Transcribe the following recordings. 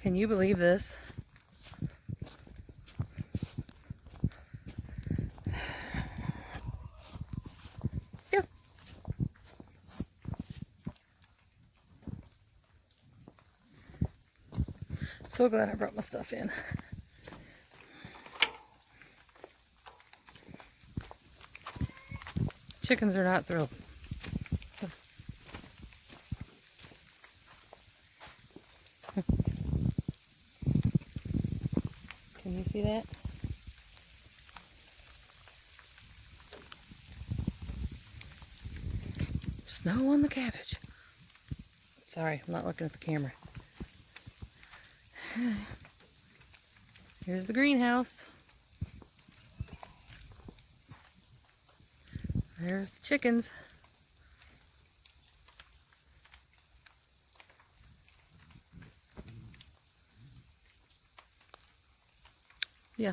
Can you believe this? Yeah. I'm so glad I brought my stuff in. Chickens are not thrilled. Can you see that? Snow on the cabbage. Sorry, I'm not looking at the camera. Here's the greenhouse. There's the chickens. Yeah.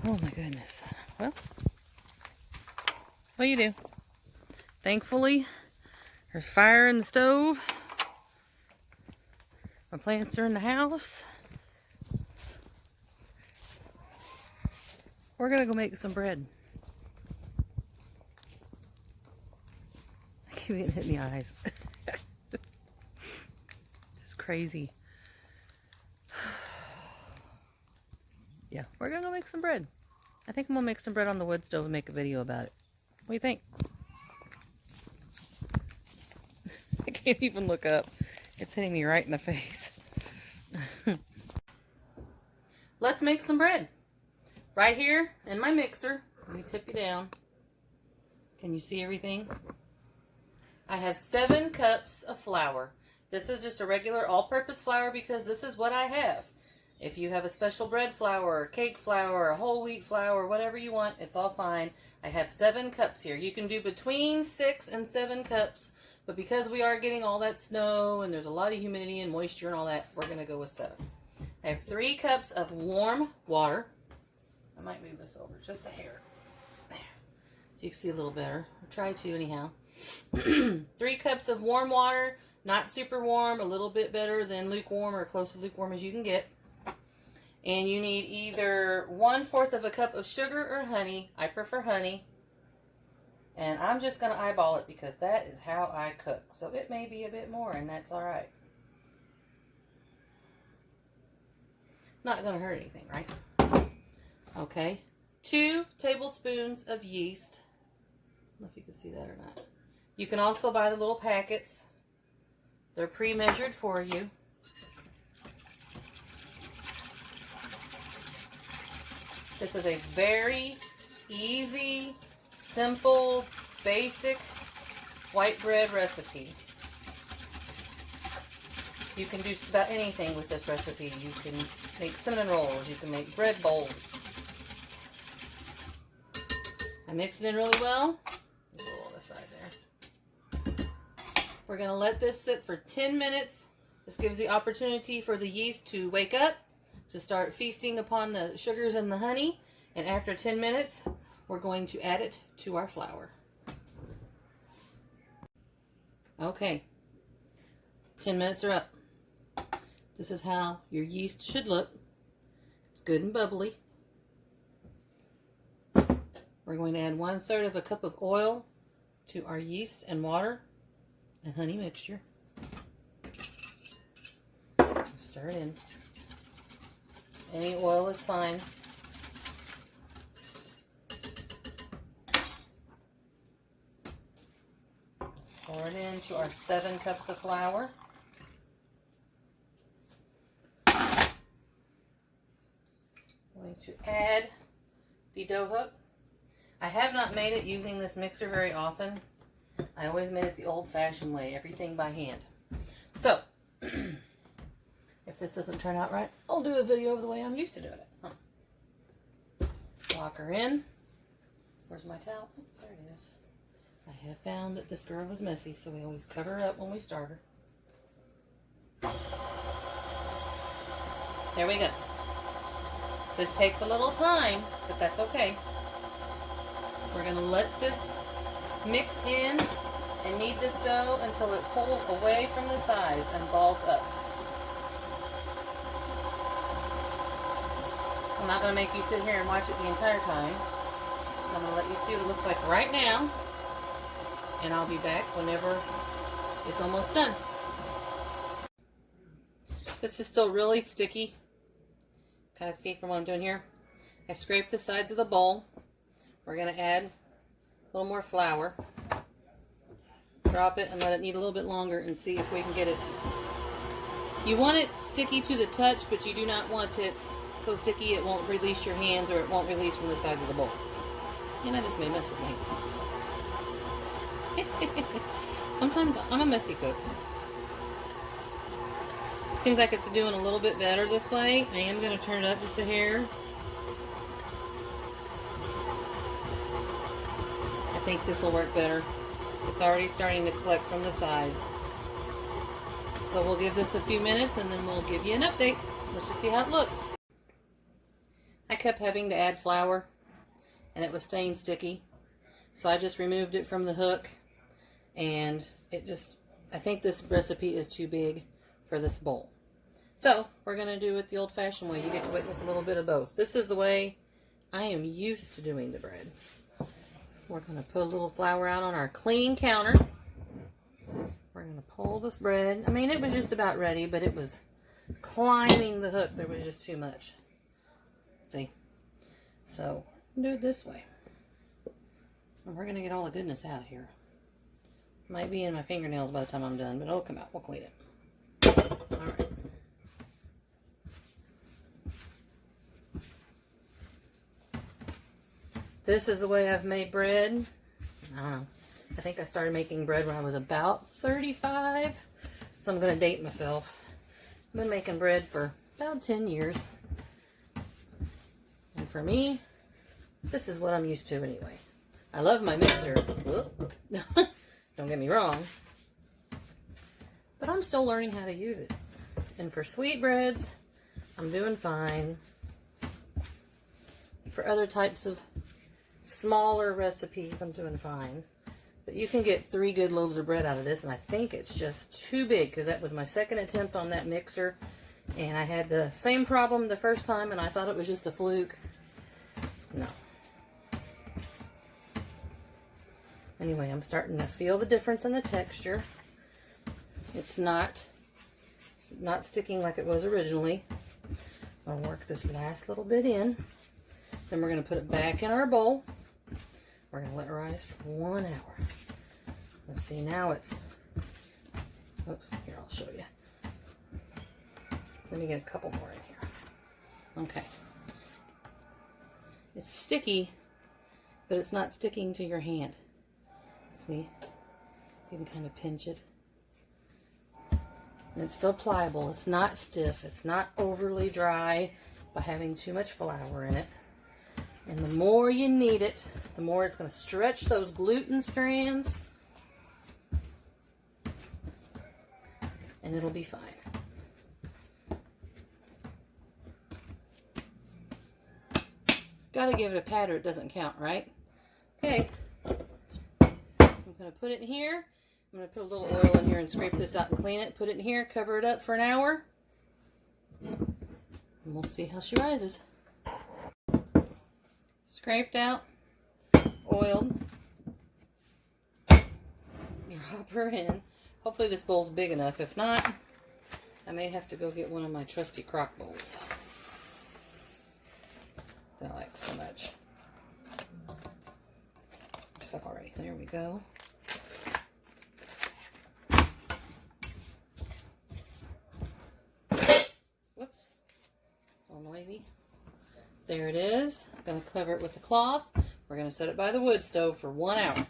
Oh my goodness. Well, what do you do? Thankfully, there's fire in the stove. My plants are in the house. We're gonna go make some bread. I keep getting hit in the eyes. It's crazy. Yeah, we're gonna go make some bread. I think I'm gonna make some bread on the wood stove and make a video about it. What do you think? I can't even look up. It's hitting me right in the face. Let's make some bread. Right here in my mixer. Let me tip you down. Can you see everything? I have 7 cups of flour. This is just a regular all-purpose flour because this is what I have. If you have a special bread flour, or cake flour, or whole wheat flour, whatever you want, it's all fine. I have 7 cups here. You can do between 6 and 7 cups, but because we are getting all that snow and there's a lot of humidity and moisture and all that, we're going to go with 7. I have 3 cups of warm water. I might move this over just a hair. There. So you can see a little better. I'll try to anyhow. 3 cups of warm water, not super warm, a little bit better than lukewarm or close to lukewarm as you can get. And you need either 1/4 of a cup of sugar or honey. I prefer honey. And I'm just going to eyeball it because that is how I cook. So it may be a bit more, and that's all right. Not going to hurt anything, right? Okay. 2 tablespoons of yeast. I don't know if you can see that or not. You can also buy the little packets. They're pre-measured for you. This is a very easy, simple, basic white bread recipe. You can do just about anything with this recipe. You can make cinnamon rolls. You can make bread bowls. I mix it in really well. A little on the side there. We're going to let this sit for 10 minutes. This gives the opportunity for the yeast to wake up, to start feasting upon the sugars and the honey. And after 10 minutes, we're going to add it to our flour. Okay. 10 minutes are up. This is how your yeast should look. It's good and bubbly. We're going to add 1/3 of a cup of oil to our yeast and water and honey mixture. Stir it in. Any oil is fine. Pour it into our 7 cups of flour. Going to add the dough hook. I have not made it using this mixer very often. I always made it the old-fashioned way, everything by hand. So, if this doesn't turn out right, I'll do a video of the way I'm used to doing it. Lock her in. Where's my towel? Oh, there it is. I have found that this girl is messy, so we always cover her up when we start her. There we go. This takes a little time, but that's okay. We're going to let this mix in and knead this dough until it pulls away from the sides and balls up. I'm not going to make you sit here and watch it the entire time. So I'm going to let you see what it looks like right now. And I'll be back whenever it's almost done. This is still really sticky. Kind of see from what I'm doing here. I scraped the sides of the bowl. We're going to add a little more flour. Drop it and let it knead a little bit longer and see if we can get it. You want it sticky to the touch, but you do not want it so sticky it won't release your hands or it won't release from the sides of the bowl. And I just made a mess with me. Sometimes I'm a messy cook. Seems like it's doing a little bit better this way. I am going to turn it up just a hair. I think this will work better. It's already starting to collect from the sides. So we'll give this a few minutes and then we'll give you an update. Let's just see how it looks. I kept having to add flour and it was staying sticky. So I just removed it from the hook and I think this recipe is too big for this bowl. So we're going to do it the old-fashioned way. You get to witness a little bit of both. This is the way I am used to doing the bread. We're going to put a little flour out on our clean counter. We're going to pull this bread. I mean, it was just about ready, but it was climbing the hook. There was just too much. See? So, do it this way. And we're going to get all the goodness out of here. Might be in my fingernails by the time I'm done, but it'll come out. We'll clean it. Alright. This is the way I've made bread. I don't know. I think I started making bread when I was about 35. So I'm going to date myself. I've been making bread for about 10 years. And for me, this is what I'm used to anyway. I love my mixer. Don't get me wrong. But I'm still learning how to use it. And for sweetbreads, I'm doing fine. For other types of smaller recipes, I'm doing fine. But you can get 3 good loaves of bread out of this, and I think it's just too big because that was my second attempt on that mixer. And I had the same problem the first time, and I thought it was just a fluke. No. Anyway, I'm starting to feel the difference in the texture. It's not sticking like it was originally. I'll work this last little bit in. Then we're going to put it back in our bowl. We're going to let it rise for 1 hour. Let's see, now it's... Oops, here, I'll show you. Let me get a couple more in here. Okay. It's sticky, but it's not sticking to your hand. See? You can kind of pinch it. And it's still pliable. It's not stiff. It's not overly dry by having too much flour in it. And the more you knead it, the more it's going to stretch those gluten strands. And it'll be fine. Gotta give it a pat or it doesn't count, right? Okay. I'm going to put it in here. I'm going to put a little oil in here and scrape this out and clean it. Put it in here, cover it up for an hour. And we'll see how she rises. Scraped out, oiled. Drop her in. Hopefully this bowl's big enough. If not, I may have to go get one of my trusty crock bowls that I like so much. Stuck already. There we go. Whoops. A little noisy. There it is. I'm going to cover it with the cloth. We're going to set it by the wood stove for 1 hour.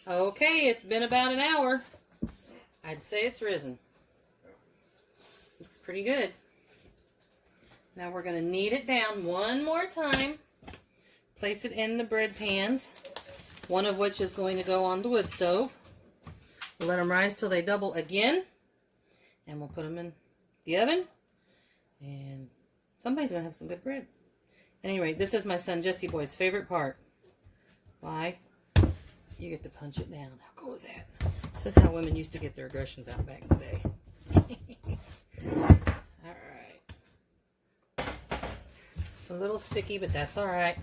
Okay, it's been about an hour. I'd say it's risen. Looks pretty good. Now we're going to knead it down one more time. Place it in the bread pans, one of which is going to go on the wood stove. We'll let them rise till they double again. And we'll put them in the oven. And somebody's going to have some good bread. At any rate, this is my son Jesse Boy's favorite part. Why? You get to punch it down. How cool is that? This is how women used to get their aggressions out back in the day. Alright. It's a little sticky, but that's alright.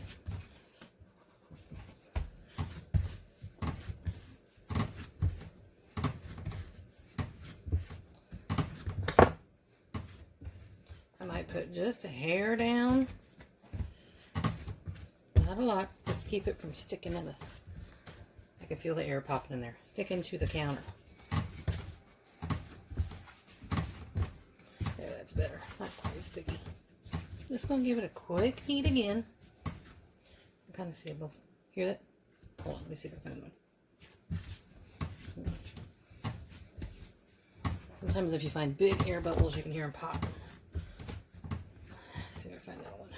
I might put just a hair down. Not a lot. Just keep it from sticking in the... I can feel the air popping in there. Sticking to the counter. There, that's better. Not quite as sticky. Just going to give it a quick heat again. I kind of see it above. Hear that? Hold on, let me see if I can find one. Sometimes if you find big air bubbles, you can hear them pop. Let's see if I can find that one.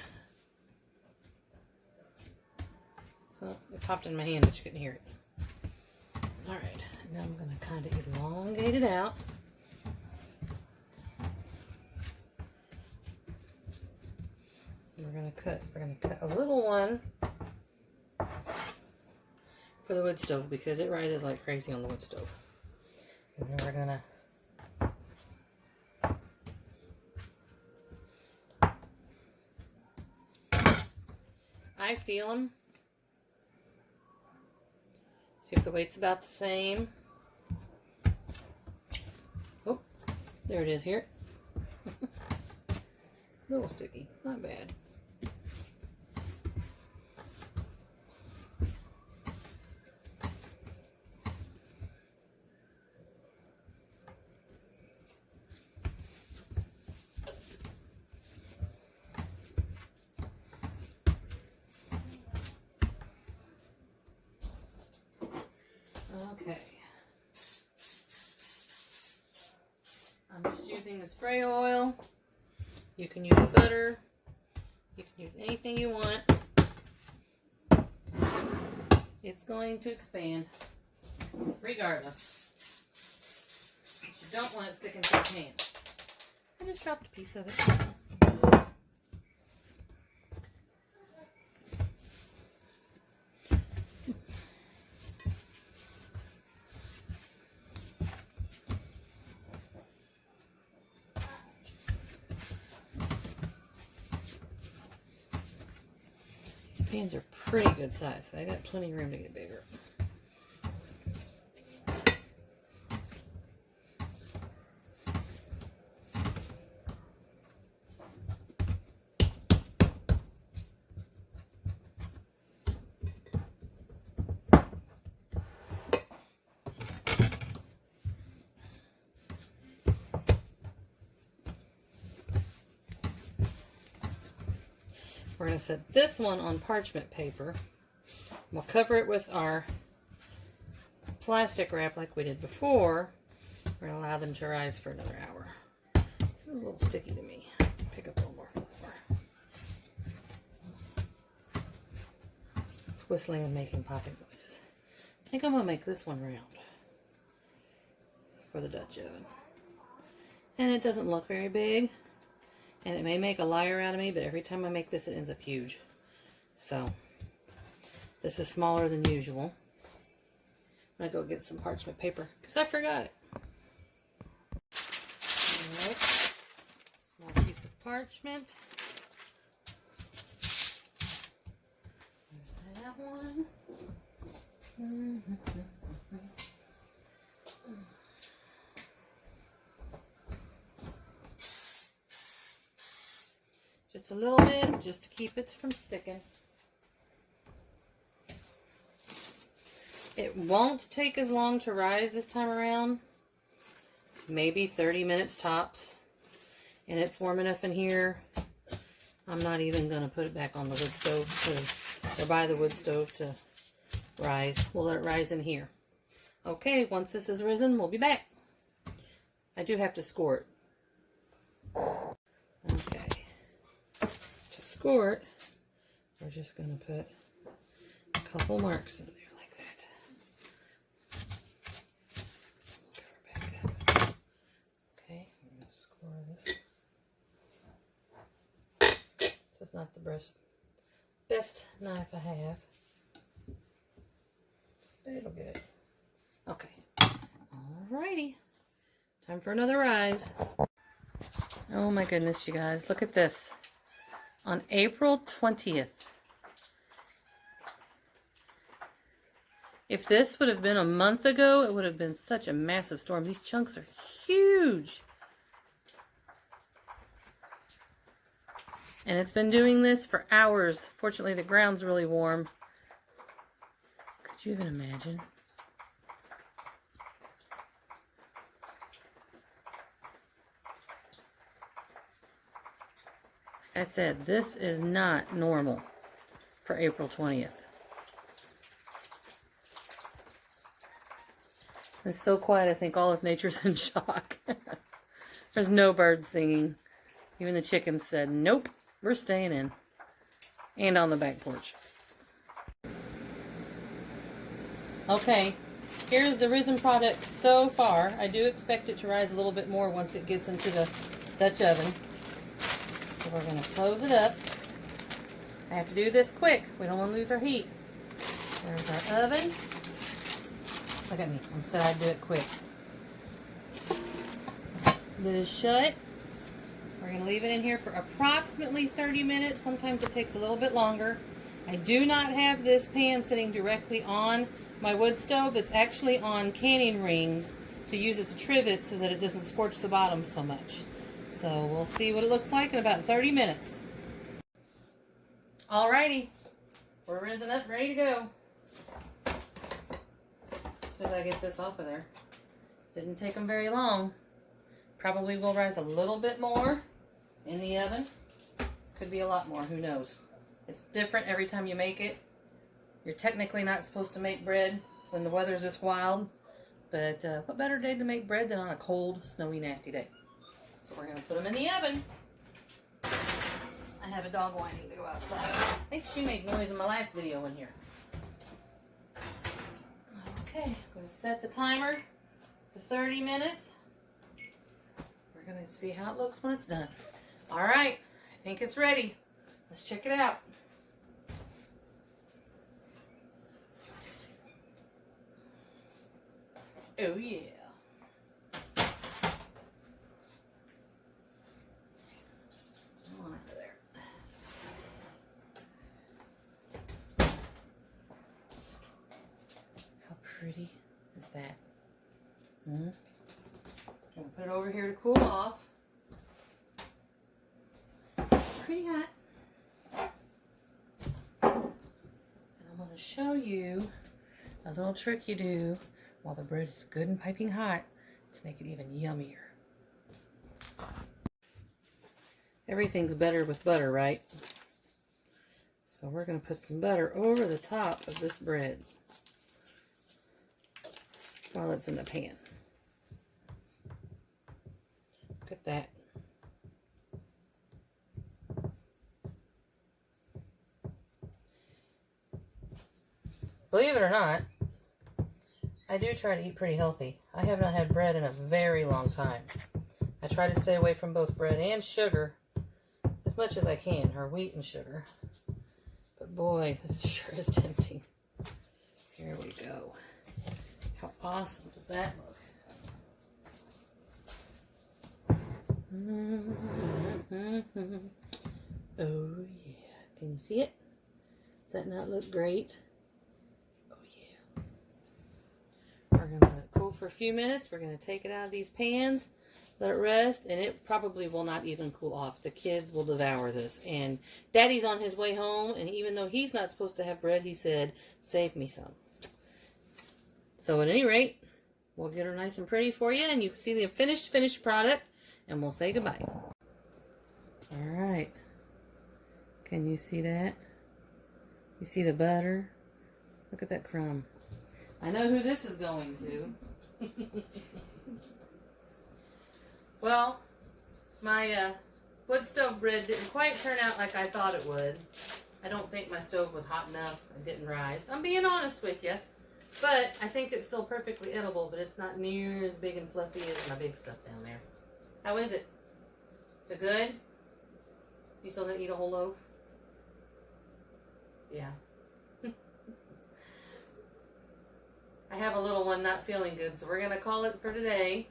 Well, it popped in my hand, but you couldn't hear it. Alright, now I'm going to kind of elongate it out. And we're going to cut a little one for the wood stove because it rises like crazy on the wood stove. And then we're going to... I feel them. See if the weight's about the same. Oh, there it is here. A little sticky, not bad. Okay. I'm just using the spray oil. You can use butter. You can use anything you want. It's going to expand regardless. But you don't want it sticking to your hand. I just dropped a piece of it. Pans are pretty good size. They got plenty of room to get bigger. We're going to set this one on parchment paper. We'll cover it with our plastic wrap like we did before. We're going to allow them to rise for another hour. Feels a little sticky to me. Pick up a little more flour. It's whistling and making popping noises. I think I'm going to make this one round for the Dutch oven. And it doesn't look very big. And it may make a liar out of me, but every time I make this, it ends up huge. So, this is smaller than usual. I'm going to go get some parchment paper, because I forgot it. Alright. Small piece of parchment. There's that one. Just a little bit, just to keep it from sticking. It won't take as long to rise this time around. Maybe 30 minutes tops. And it's warm enough in here. I'm not even going to put it back on the wood stove or by the wood stove to rise. We'll let it rise in here. Okay, once this is risen, we'll be back. I do have to score it. Okay. To score it, we're just going to put a couple marks in there like that. Cover back up. Okay, we're going to score this. This is not the best knife I have. But it'll get it. Okay. Alrighty. Time for another rise. Oh my goodness, you guys. Look at this. On April 20th. If this would have been a month ago, it would have been such a massive storm. These chunks are huge. And it's been doing this for hours. Fortunately, the ground's really warm. Could you even imagine? Like I said, this is not normal for April 20th. It's so quiet, I think all of nature's in shock. There's no birds singing. Even the chickens said, nope, we're staying in. And on the back porch. Okay, here's the risen product so far. I do expect it to rise a little bit more once it gets into the Dutch oven. So we're going to close it up. I have to do this quick. We don't want to lose our heat. There's our oven. Look at me. I said I'd do it quick. Lid is shut. We're going to leave it in here for approximately 30 minutes. Sometimes it takes a little bit longer. I do not have this pan sitting directly on my wood stove. It's actually on canning rings to use as a trivet so that it doesn't scorch the bottom so much. So we'll see what it looks like in about 30 minutes. Alrighty. We're risen up, ready to go. As I get this off of there. Didn't take them very long. Probably will rise a little bit more in the oven. Could be a lot more, who knows. It's different every time you make it. You're technically not supposed to make bread when the weather's this wild, but what better day to make bread than on a cold, snowy, nasty day? So we're going to put them in the oven. I have a dog whining to go outside. I think she made noise in my last video in here. Okay, I'm going to set the timer for 30 minutes. We're going to see how it looks when it's done. All right, I think it's ready. Let's check it out. Oh yeah. On over there. How pretty is that? I'm gonna put it over here to cool off. Pretty hot. And I'm gonna show you a little trick you do while the bread is good and piping hot to make it even yummier. Everything's better with butter, right? So we're going to put some butter over the top of this bread while it's in the pan. Look at that. Believe it or not, I do try to eat pretty healthy. I have not had bread in a very long time. I try to stay away from both bread and sugar as much as I can, or wheat and sugar. But boy, this sure is tempting. Here we go. How awesome does that look? Oh yeah. Can you see it? Does that not look great? We're going to let it cool for a few minutes. We're going to take it out of these pans, let it rest, and it probably will not even cool off. The kids will devour this. And Daddy's on his way home, and even though he's not supposed to have bread, he said, save me some. So at any rate, we'll get her nice and pretty for you, and you can see the finished product, and we'll say goodbye. All right. Can you see that? You see the butter? Look at that crumb. I know who this is going to. Well, my wood stove bread didn't quite turn out like I thought it would. I don't think my stove was hot enough. It didn't rise. I'm being honest with you. But I think it's still perfectly edible, but it's not near as big and fluffy as my big stuff down there. How is it? Is it good? You still gonna eat a whole loaf? Yeah. I have a little one not feeling good, so we're going to call it for today.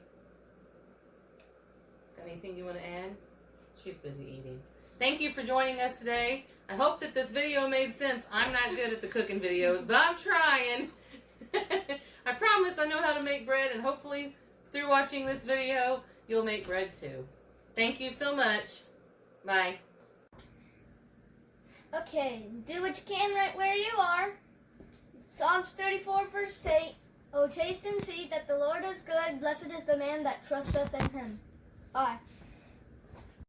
Anything you want to add? She's busy eating. Thank you for joining us today. I hope that this video made sense. I'm not good at the cooking videos, but I'm trying. I promise I know how to make bread, and hopefully through watching this video, you'll make bread too. Thank you so much. Bye. Okay, do what you can right where you are. Psalms 34 verse 8. Oh, taste and see that the Lord is good. Blessed is the man that trusteth in him. Bye.